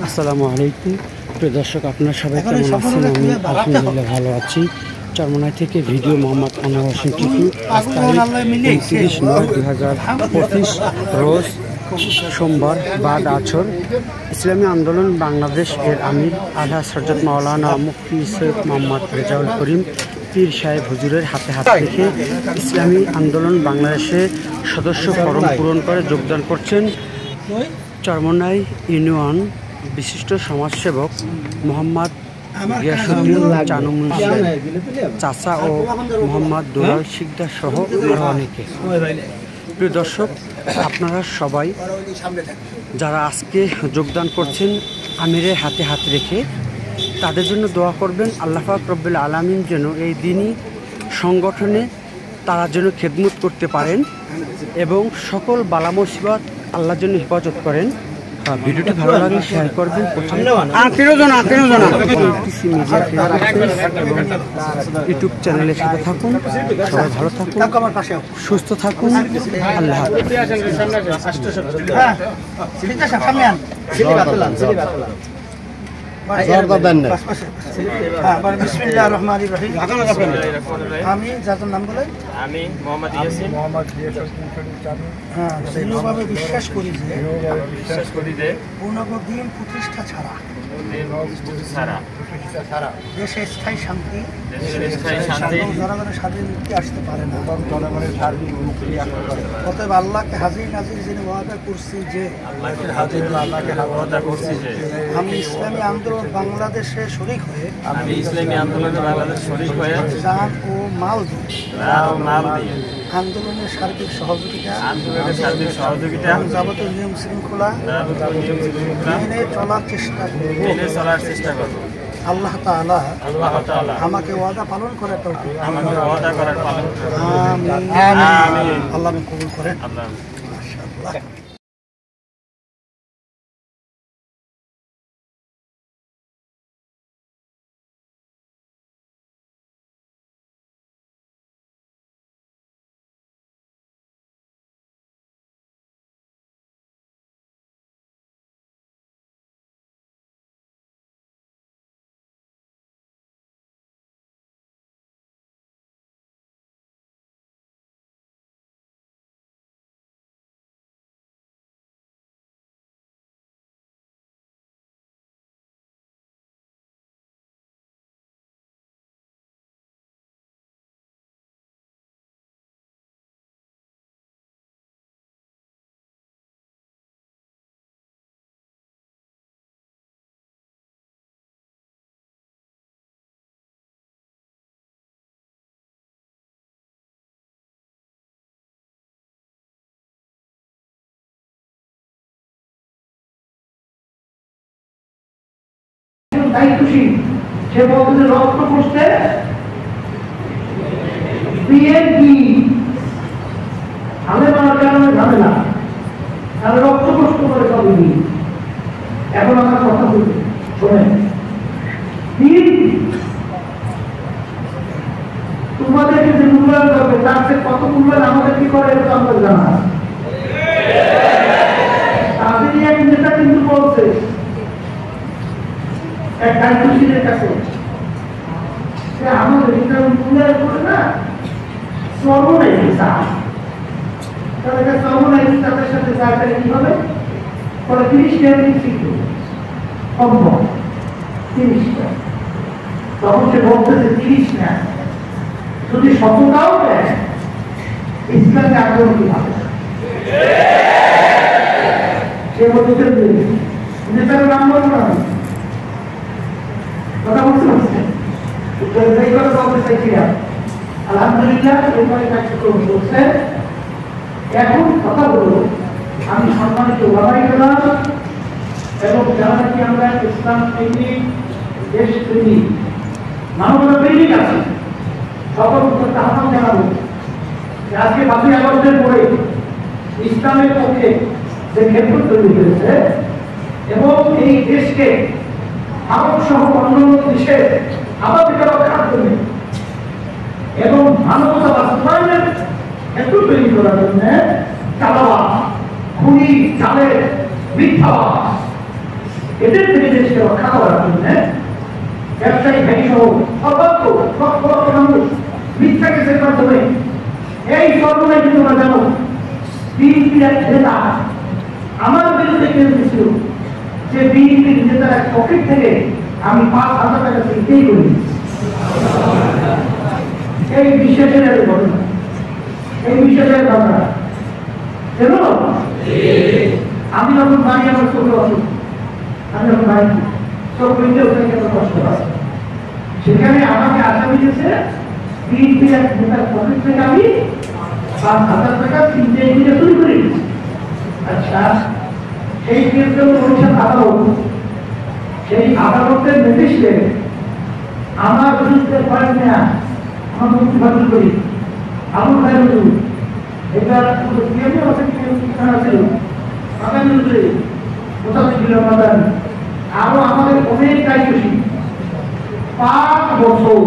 আসসালামু আলাইকুম প্রিয় দর্শক, আপনারা সবাই কেমন আছেন? আমি আলহামদুলিল্লাহ ভালো আছি। চরমনাই থেকে ভিডিও মোহাম্মদ আনোয়ার হোসেন টিপু। আজ তারিখ 29/9/2025 রোজ সোমবার বাদ আছর। ইসলামী আন্দোলন বাংলাদেশ এর আমির আলহাজ হযরত মাওলানা মুফতি সৈয়দ মোহাম্মদ রেজাউল করিম পীর সাহেব হুজুরের হাতে হাত রেখে ইসলামী আন্দোলন বাংলাদেশের সদস্য ফরম পূরণ করে যোগদান করছেন চরমনাই ইউনিয়ন বিশিষ্ট সমাজসেবক মোহাম্মদ গিয়াসউদ্দিন চানু মুন্সি চাচা ও মোহাম্মদ দুলাল শিকদার সহ আরও অনেকে। প্রিয় দর্শক, আপনারা সবাই যারা আজকে যোগদান করছেন আমিরের হাতে হাত রেখে, তাদের জন্য দোয়া করবেন। আল্লাহ পাক রব্বুল আলামিন যেন এই দিনই সংগঠনে তারা যেন খেদমত করতে পারেন এবং সকল বালা মুসিবত আল্লাহ যেন হেফাজত করেন। ভিডিওটি ভালো লাগলে শেয়ার করবেন। ইউটিউব চ্যানেলের সাথে থাকুন। সবাই ভালো থাকুন, সুস্থ থাকুন। আল্লাহ আমি যার নাম বলেন, আমি মোহাম্মদ ইয়াসিন দৃঢ়ভাবে বিশ্বাস করি যে পূর্ণদিন প্রতিষ্ঠা ছাড়া দেশে স্থায়ী শান্তি জনগণের স্বাধীন মুক্তি আসতে পারে না। অতএব আল্লাহকে হাজির নাজির যিনি ওয়াদা করছি যে আমি ইসলামী আন্দোলন বাংলাদেশে শরীক হয়ে জান ও মাল দিয়ে আন্দোলনের সার্বিক সহযোগিতা যাবতীয় নিয়ম শৃঙ্খলা মেনে চলার চেষ্টা করব। আল্লাহ তাআলা আমাকে ওয়াদা পালন করে তৌফিক আমিন। আল্লাহ কবুল করেন। মাশাআল্লাহ। দায়িত্বশীল সে বলতে রক্ত করতে বিএনপি আলেমার কারণে ঝামেলা, তাহলে রক্ত কষ্ট করে কবি। এখন আমার কথা বলছি, শোনেন। তোমাদেরকে যে মূল্যায়ন করবে তার চেয়ে কত মূল্যায়ন আমাদের কি করে এটা আমাদের জানা। তাদের এক নেতা কিন্তু বলছে এক দায়িত্বশীলের কাছে আমাদের মূল্যায়ন করে না সর্বনাই তাদের সর্বনাই তাদের সাথে যার কি হবে 30 টাকা শিখবে সম্ভব 30 টাকা। তখন সে বলতেছে 30 না, যদি শতটাও দেয় ইসলামে আগ্রহ কি হবে? সে বলতে নেতার নাম বলবো না, কথা বলতে পারছেন। বলতে চাইছিলাম আলহামদুলিল্লাহ এরপরে কার্যক্রম চলছে। এখন কথা বলবো আমি সম্মানিত ওলামায়ে কেরাম এবং যারা নাকি আমরা ইসলাম প্রেমিক, দেশ প্রেমিক, মানবতা প্রেমিক আছে, সকল আহ্বান জানাবো যে আজকে 5ই আগস্টের পরে ইসলামের পক্ষে যে ক্ষেত্র তৈরি হয়েছে এবং এই দেশকে ভারত সহ অন্যান্য দেশের আবাদিকা রক্ষার জন্য এবং মানবতা বাস্তবায়নের ক্ষেত্র তৈরি করার জন্য চালাবাদ, খুনি, জালেম, মিথ্যাবাদ এদের থেকে দেশকে রক্ষা করার জন্য ব্যবসায়ী ভাই সহ সর্বত্র লক্ষ লক্ষ মানুষ মিথ্যা কেসের মাধ্যমে এই সর্বনাই কিন্তু আমরা জানো বিএনপির এক নেতা আমার বিরুদ্ধে কেউ ছিল যে বিএনপির নেতার এক পকেট থেকে আমি 5,000 টাকা চিন্তাই করি। এই বিশ্বাসের ঘটনা, এই বিশ্বাসের ঘটনা কেন আমি যখন বাড়ি আমার চোখে অসুখ, আমি যখন বাড়ি চোখ বইতে ওখানে কেন কষ্ট হয়, সেখানে আমাকে আসামি দিয়েছে বিএনপির এক নেতার পকেট থেকে আমি 5,000 টাকা চিন্তাই করে চুরি করে দিচ্ছি। আচ্ছা, সেই কেন্দ্র পরিষদ আদালত, সেই আদালতের নির্দেশে আমার বিরুদ্ধে পয়েন্ট নেয়া আমার মুক্তি বাতিল করি আবুল খায়ের এটা আরো আমাদের অনেক কাজ বেশি 5 বছর